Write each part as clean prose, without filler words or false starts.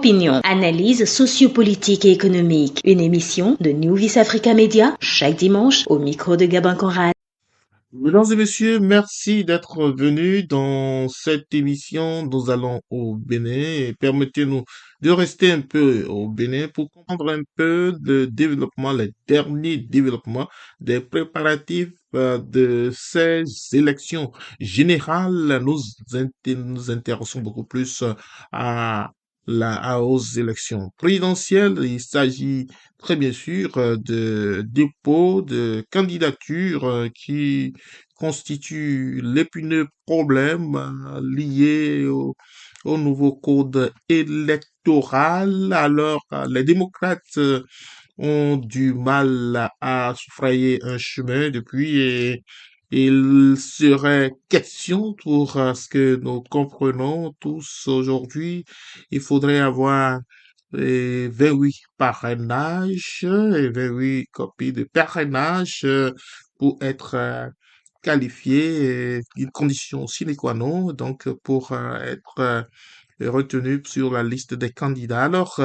Opinion, analyse sociopolitique et économique. Une émission de New Vis Africa Media, chaque dimanche, au micro de Gabin Conrad. Mesdames et messieurs, merci d'être venus dans cette émission. Nous allons au Bénin et permettez-nous de rester un peu au Bénin pour comprendre un peu le développement, les derniers développements des préparatifs de ces élections générales. Nous intéressons beaucoup plus à aux élections présidentielles. Il s'agit très bien sûr de dépôt de candidatures qui constitue l'épineux problème lié au nouveau code électoral. Alors, les démocrates ont du mal à se frayer un chemin depuis et il serait question pour ce que nous comprenons tous aujourd'hui, il faudrait avoir 28 parrainages et 28 copies de parrainage pour être qualifié, une condition sine qua non, donc pour être retenu sur la liste des candidats. Alors,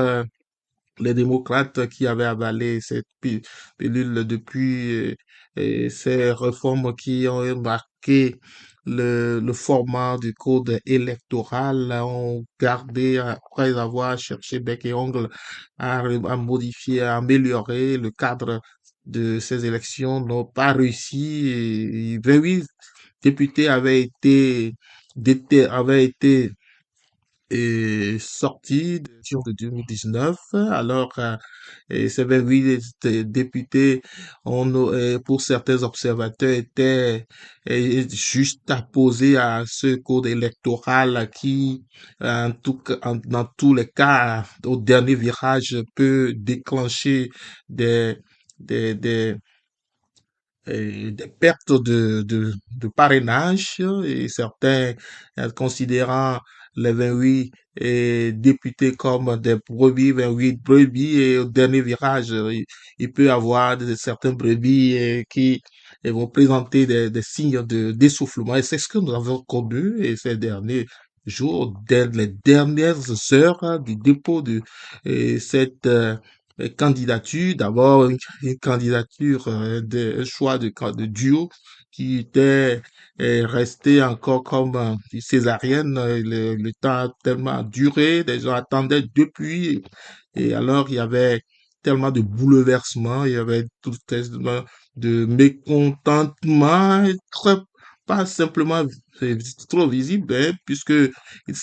les démocrates qui avaient avalé cette pilule depuis ces réformes qui ont marqué le format du code électoral ont gardé, après avoir cherché bec et ongle à modifier, à améliorer le cadre de ces élections, n'ont pas réussi. Et 28 députés avaient été sorti de l'élection de 2019. Alors, et ces 28 députés, pour certains observateurs, étaient juste apposés à ce code électoral qui, dans tous les cas, au dernier virage, peut déclencher des, des, des pertes de parrainage et certains considérant les 28 députés comme des brebis, 28 brebis et au dernier virage, il peut y avoir certains brebis qui vont présenter des signes d'essoufflement et c'est ce que nous avons connu et ces derniers jours, dès les dernières heures du dépôt de cette candidature, d'abord une candidature un choix de duo qui était resté encore comme césarienne. Le temps a tellement duré, les gens attendaient depuis. Et alors, il y avait tellement de bouleversements, il y avait tout de mécontentement, pas simplement trop visible, hein, puisque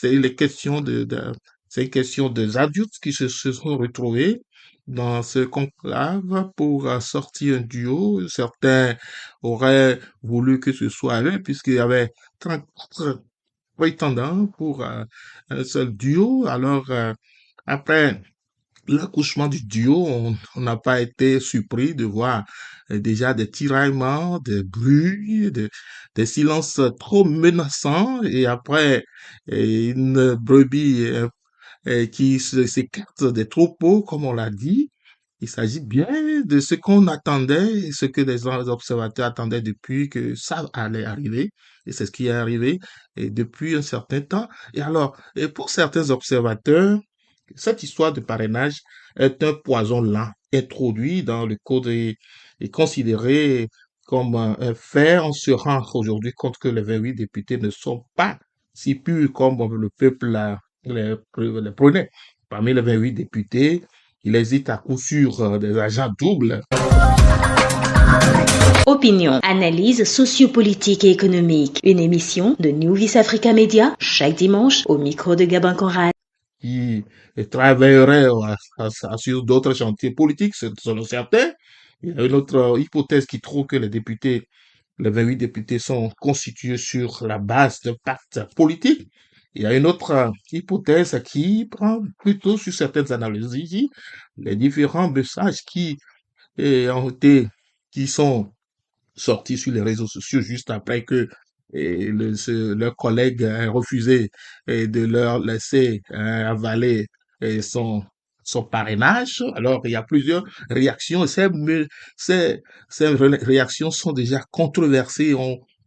il est question c'est une question des adultes qui se sont retrouvés dans ce conclave pour sortir un duo. Certains auraient voulu que ce soit eux, puisqu'il y avait 34 prétendants pour un seul duo. Alors, après l'accouchement du duo, on n'a pas été surpris de voir déjà des tiraillements, des bruits, des silences trop menaçants. Et après, une brebis qui s'écarte des troupeaux, comme on l'a dit. Il s'agit bien de ce qu'on attendait, ce que les observateurs attendaient depuis que ça allait arriver. Et c'est ce qui est arrivé et depuis un certain temps. Et alors, et pour certains observateurs, cette histoire de parrainage est un poison lent introduit dans le code et considéré comme un fait. On se rend aujourd'hui compte que les 28 députés ne sont pas si purs comme le peuple les prenait. Parmi les 28 députés, il hésite à coup sûr des agents doubles. Opinion, analyse sociopolitique et économique. Une émission de New Vis Africa Media, chaque dimanche, au micro de Gabin Conrad. Qui travailleraient sur d'autres chantiers politiques, selon certains. Il y a une autre hypothèse qui trouve que les 28 députés sont constitués sur la base d'un pacte politique. Il y a une autre hypothèse qui prend plutôt sur certaines analyses. Ici, les différents messages ont été, qui sont sortis sur les réseaux sociaux juste après que leurs collègues refusé de leur laisser avaler son parrainage. Alors, il y a plusieurs réactions et ces, ces réactions sont déjà controversées.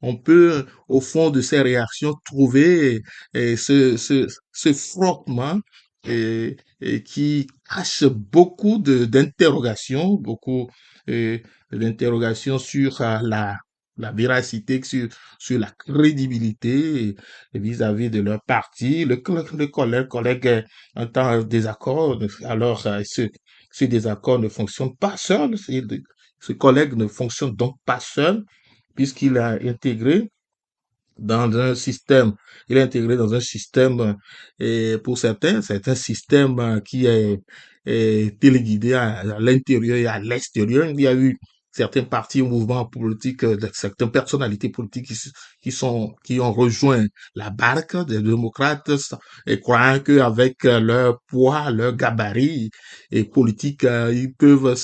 On peut, au fond de ces réactions, trouver ce frottement et qui cache beaucoup d'interrogations, beaucoup d'interrogations sur la véracité, sur la crédibilité vis-à-vis de leur parti. Le collègue entend un désaccord, alors ce désaccord ne fonctionne pas seul. Ce collègue ne fonctionne donc pas seul puisqu'il a intégré dans un système, il est intégré dans un système, et pour certains, c'est un système est téléguidé à l'intérieur et à l'extérieur. Il y a eu certains partis, mouvements politiques, certaines personnalités politiques qui ont rejoint la barque des démocrates et croyant qu'avec leur poids, leur gabarit et politique, ils peuvent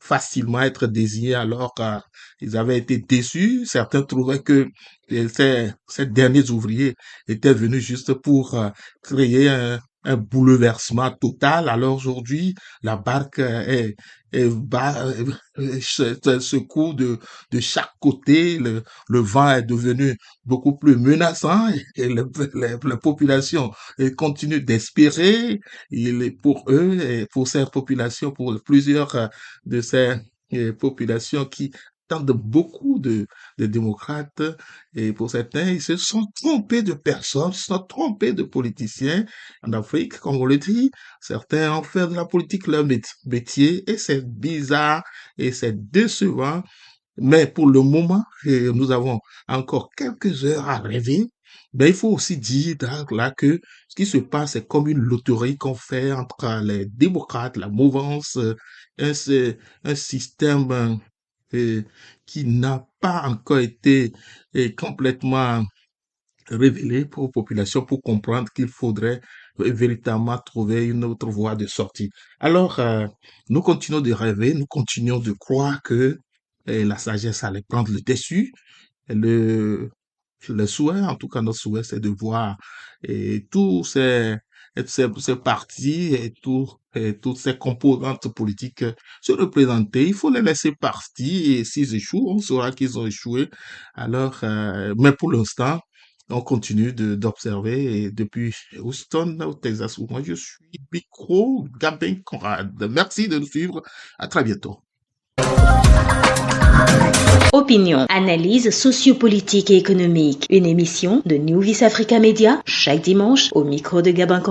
facilement être désignés alors qu'ils avaient été déçus. Certains trouvaient que ces derniers ouvriers étaient venus juste pour créer un bouleversement total. Alors aujourd'hui, la barque secoue de chaque côté. Le vent est devenu beaucoup plus menaçant et la population continue d'espérer. Il est pour eux et pour ces populations, pour plusieurs de ces populations qui attendent beaucoup de démocrates et pour certains, ils se sont trompés de personnes, ils se sont trompés de politiciens. En Afrique, comme on le dit, certains ont fait de la politique leur métier et c'est bizarre et c'est décevant. Mais pour le moment, nous avons encore quelques heures à rêver. Mais il faut aussi dire là que ce qui se passe, c'est comme une loterie qu'on fait entre les démocrates, la mouvance, un système euh, qui n'a pas encore été complètement révélé pour la population pour comprendre qu'il faudrait véritablement trouver une autre voie de sortie. Alors, nous continuons de rêver, nous continuons de croire que la sagesse allait prendre le dessus. Le, le souhait, en tout cas notre souhait, c'est de voir tous ces partis et toutes ces composantes politiques se représenter. Il faut les laisser partir et s'ils échouent, on saura qu'ils ont échoué. Alors, mais pour l'instant, on continue d'observer et depuis Houston, au Texas, où moi je suis Micro Gabin Conrad. Merci de nous suivre. À très bientôt. Opinion, analyse sociopolitique et économique. Une émission de New Vis Africa Media chaque dimanche au micro de Gabin Conrad.